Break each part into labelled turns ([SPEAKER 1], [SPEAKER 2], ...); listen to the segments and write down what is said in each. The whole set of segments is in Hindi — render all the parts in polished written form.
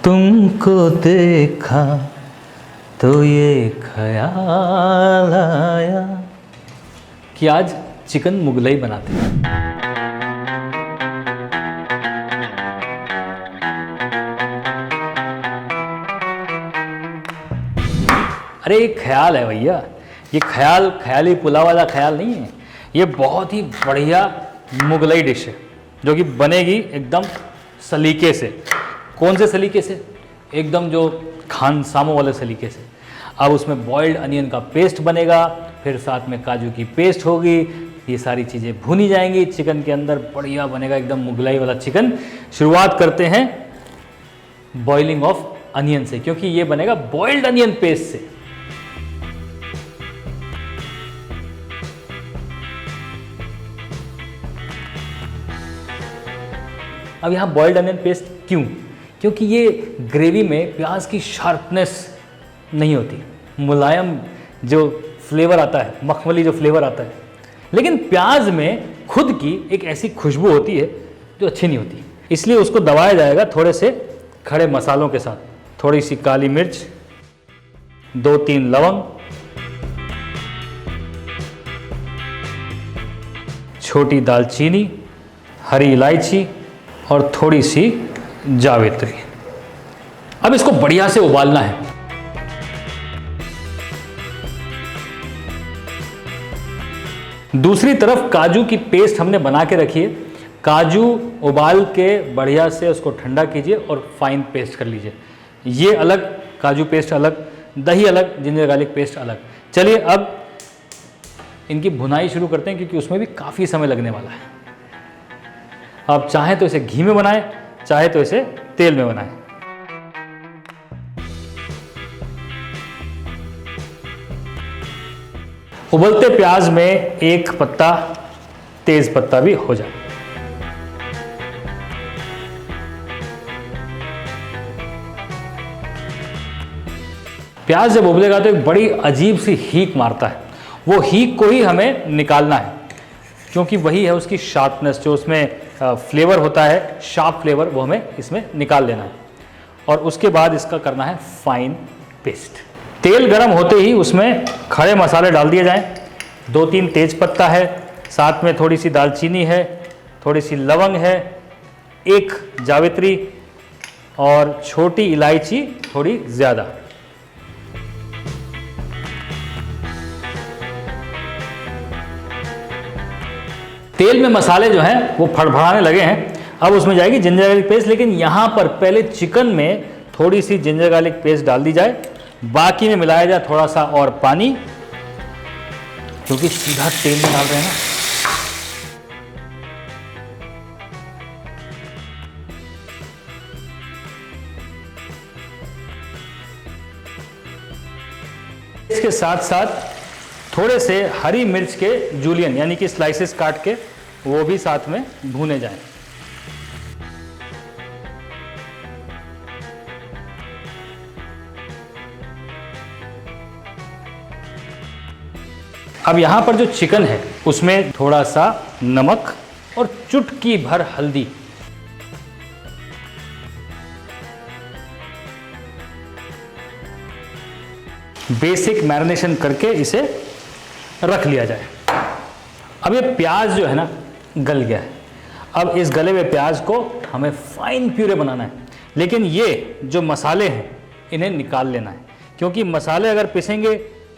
[SPEAKER 1] तुमको देखा तो ये ख्याल आया कि आज चिकन मुगलई बनाते हैं। अरे एक ख्याल है भैया, ये ख्याल ख्याली पुलाव वाला ख्याल नहीं है, ये बहुत ही बढ़िया मुगलई डिश है जो कि बनेगी एकदम सलीके से। कौन से सलीके से? एकदम जो खानसामों वाले सलीके से। अब उसमें बॉइल्ड अनियन का पेस्ट बनेगा, फिर साथ में काजू की पेस्ट होगी, ये सारी चीज़ें भुनी जाएंगी चिकन के अंदर, बढ़िया बनेगा एकदम मुगलाई वाला चिकन। शुरुआत करते हैं बॉइलिंग ऑफ अनियन से, क्योंकि ये बनेगा बॉइल्ड अनियन पेस्ट से। अब यहाँ बॉइल्ड अनियन पेस्ट क्यों? क्योंकि ये ग्रेवी में प्याज की शार्पनेस नहीं होती, मुलायम जो फ्लेवर आता है, मखमली जो फ्लेवर आता है, लेकिन प्याज में खुद की एक ऐसी खुशबू होती है जो अच्छी नहीं होती। इसलिए उसको दबाया जाएगा थोड़े से खड़े मसालों के साथ। थोड़ी सी काली मिर्च, 2-3 लवंग, छोटी दालचीनी, हरी इलायची और थोड़ी सी जावित्री। अब इसको बढ़िया से उबालना है। दूसरी तरफ काजू की पेस्ट हमने बना के रखी है। काजू उबाल के बढ़िया से उसको ठंडा कीजिए और फाइन पेस्ट कर लीजिए। ये अलग, काजू पेस्ट अलग, दही अलग, जिंजर गार्लिक पेस्ट अलग। चलिए अब इनकी भुनाई शुरू करते हैं, क्योंकि उसमें भी काफ़ी समय लगने वाला है। आप चाहें तो इसे घी में बनाएं, चाहे तो इसे तेल में बनाएं। उबलते प्याज में एक पत्ता तेज पत्ता भी हो जाए। प्याज जब उबलेगा तो एक बड़ी अजीब सी हीक मारता है। वो हीक को ही हमें निकालना है, क्योंकि वही है उसकी शार्पनेस, जो उसमें फ्लेवर होता है, शार्प फ्लेवर, वो हमें इसमें निकाल लेना है। और उसके बाद इसका करना है फाइन पेस्ट। तेल गरम होते ही उसमें खड़े मसाले डाल दिए जाएं। 2-3 तेज पत्ता है, साथ में थोड़ी सी दालचीनी है, थोड़ी सी लवंग है, 1 जावित्री और छोटी इलायची थोड़ी ज़्यादा। तेल में मसाले जो हैं वो फड़फड़ाने लगे हैं। अब उसमें जाएगी जिंजर गार्लिक पेस्ट, लेकिन यहाँ पर पहले चिकन में थोड़ी सी जिंजर गार्लिक पेस्ट डाल दी जाए, बाकी में मिलाया जाए थोड़ा सा और पानी, क्योंकि सीधा तेल में डाल रहे हैं ना। इसके साथ साथ थोड़े से हरी मिर्च के जूलियन यानी कि स्लाइसेस काट के वो भी साथ में भुने जाएं। अब यहां पर जो चिकन है उसमें थोड़ा सा नमक और चुटकी भर हल्दी, बेसिक मैरिनेशन करके इसे रख लिया जाए। अब ये प्याज जो है ना गल गया है। अब इस गले हुए प्याज को हमें फाइन प्यूरे बनाना है, लेकिन ये जो मसाले हैं इन्हें निकाल लेना है, क्योंकि मसाले अगर पिसेंगे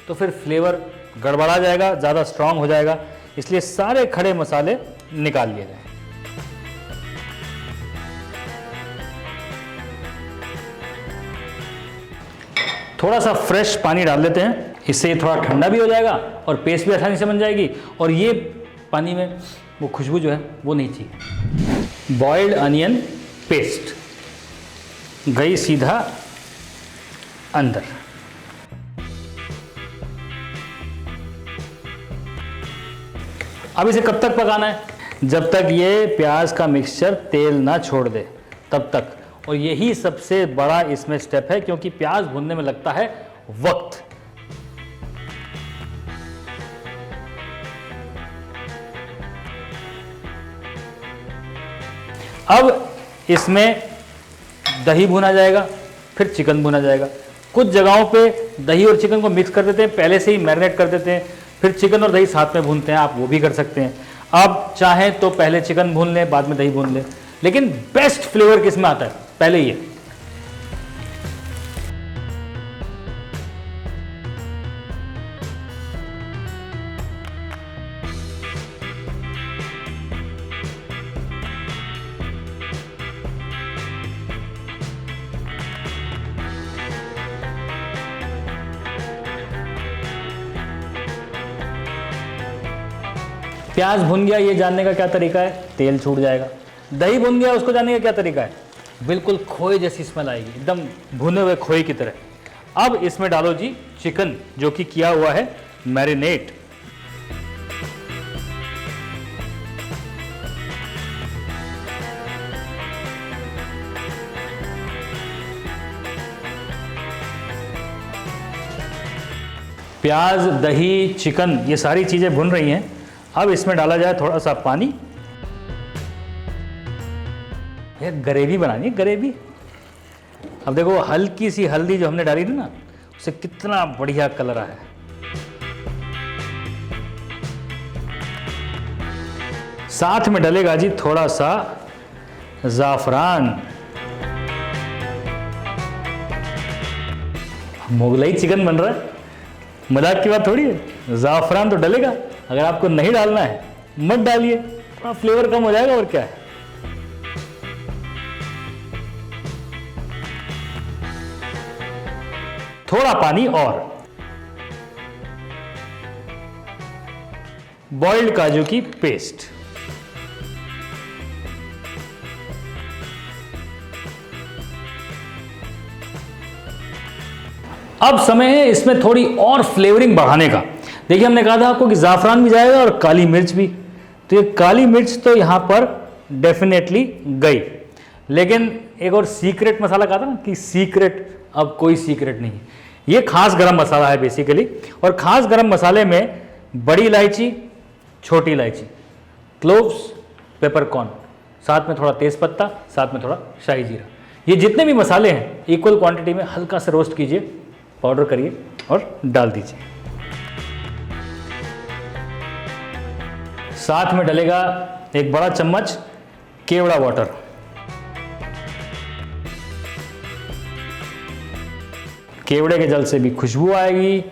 [SPEAKER 1] तो फिर फ्लेवर गड़बड़ा जाएगा, ज़्यादा स्ट्रांग हो जाएगा। इसलिए सारे खड़े मसाले निकाल लिए जाए। थोड़ा सा फ्रेश पानी डाल देते हैं, इससे थोड़ा ठंडा भी हो जाएगा और पेस्ट भी आसानी से बन जाएगी। और ये पानी में वो खुशबू जो है वो नहीं चाहिए। बॉइल्ड अनियन पेस्ट गई सीधा अंदर। अब इसे कब तक पकाना है? जब तक ये प्याज का मिक्सचर तेल ना छोड़ दे तब तक। और यही सबसे बड़ा इसमें स्टेप है, क्योंकि प्याज भुनने में लगता है वक्त। अब इसमें दही भुना जाएगा, फिर चिकन भुना जाएगा। कुछ जगहों पे दही और चिकन को मिक्स कर देते हैं, पहले से ही मैरिनेट कर देते हैं, फिर चिकन और दही साथ में भूनते हैं, आप वो भी कर सकते हैं। आप चाहें तो पहले चिकन भून लें, बाद में दही भून लें, लेकिन बेस्ट फ्लेवर किस में आता है? पहले ये। प्याज भुन गया, ये जानने का क्या तरीका है? तेल छूट जाएगा। दही भुन गया, उसको जानने का क्या तरीका है? बिल्कुल खोए जैसी स्मेल आएगी, एकदम भुने हुए खोए की तरह। अब इसमें डालो जी चिकन, जो कि किया हुआ है मैरिनेट। प्याज, दही, चिकन, ये सारी चीजें भुन रही हैं। अब इसमें डाला जाए थोड़ा सा पानी। ये ग्रेवी बनानी है, ग्रेवी। अब देखो हल्की सी हल्दी जो हमने डाली थी ना, उससे कितना बढ़िया कलर आया है। साथ में डलेगा जी थोड़ा सा ज़ाफ़रान। मुगलई चिकन बन रहा है, मजाक की बात थोड़ी है। ज़ाफ़रान तो डलेगा, अगर आपको नहीं डालना है मत डालिए, थोड़ा फ्लेवर कम हो जाएगा और क्या है। थोड़ा पानी और। बॉइल्ड काजू की पेस्ट। अब समय है इसमें थोड़ी और फ्लेवरिंग बढ़ाने का। देखिए हमने कहा था आपको कि ज़ाफ़रान भी जाएगा और काली मिर्च भी, तो ये काली मिर्च तो यहाँ पर डेफिनेटली गई, लेकिन एक और सीक्रेट मसाला कहा था ना कि सीक्रेट, अब कोई सीक्रेट नहीं है। ये खास गरम मसाला है बेसिकली, और खास गरम मसाले में बड़ी इलायची, छोटी इलायची, क्लोव्स, पेपरकॉर्न, साथ में थोड़ा तेज पत्ता, साथ में थोड़ा शाही जीरा, ये जितने भी मसाले हैं इक्वल क्वांटिटी में हल्का से रोस्ट कीजिए, पाउडर करिए और डाल दीजिए। साथ में डलेगा एक बड़ा चम्मच केवड़ा वाटर। केवड़े के जल से भी खुशबू आएगी,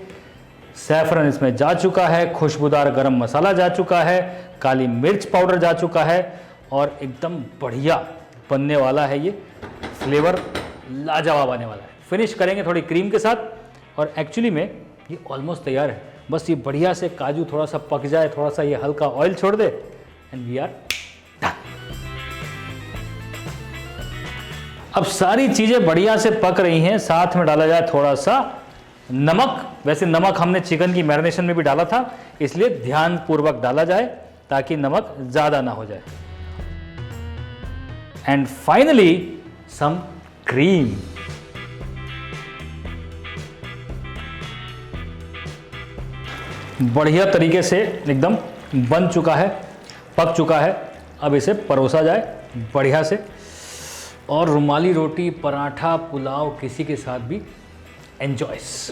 [SPEAKER 1] सैफरन इसमें जा चुका है, खुशबूदार गरम मसाला जा चुका है, काली मिर्च पाउडर जा चुका है, और एकदम बढ़िया बनने वाला है ये। फ्लेवर लाजवाब आने वाला है। फिनिश करेंगे थोड़ी क्रीम के साथ, और एक्चुअली में ये ऑलमोस्ट तैयार है। बस ये बढ़िया से काजू थोड़ा सा पक जाए, थोड़ा सा ये हल्का ऑयल छोड़ दे, एंड वी आर डन। अब सारी चीज़ें बढ़िया से पक रही हैं, साथ में डाला जाए थोड़ा सा नमक। वैसे नमक हमने चिकन की मैरिनेशन में भी डाला था, इसलिए ध्यानपूर्वक डाला जाए ताकि नमक ज़्यादा ना हो जाए। And finally some cream. बढ़िया तरीके से एकदम बन चुका है, पक चुका है। अब इसे परोसा जाए बढ़िया से, और रुमाली रोटी, पराठा, पुलाव, किसी के साथ भी एंजॉयस।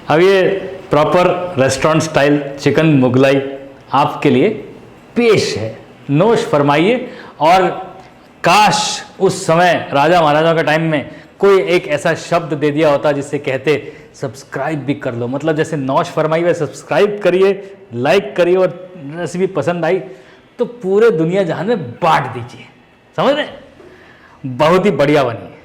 [SPEAKER 1] अब ये proper restaurant style chicken Mughlai आपके लिए पेश है। नोश फरमाइए। और काश उस समय राजा महाराजाओं के टाइम में कोई एक ऐसा शब्द दे दिया होता जिससे कहते सब्सक्राइब भी कर लो, मतलब जैसे नौश फरमाई हुए सब्सक्राइब करिए, लाइक करिए, और रेसिपी पसंद आई तो पूरे दुनिया जहान में बांट दीजिए। समझ रहे? बहुत ही बढ़िया बनी है।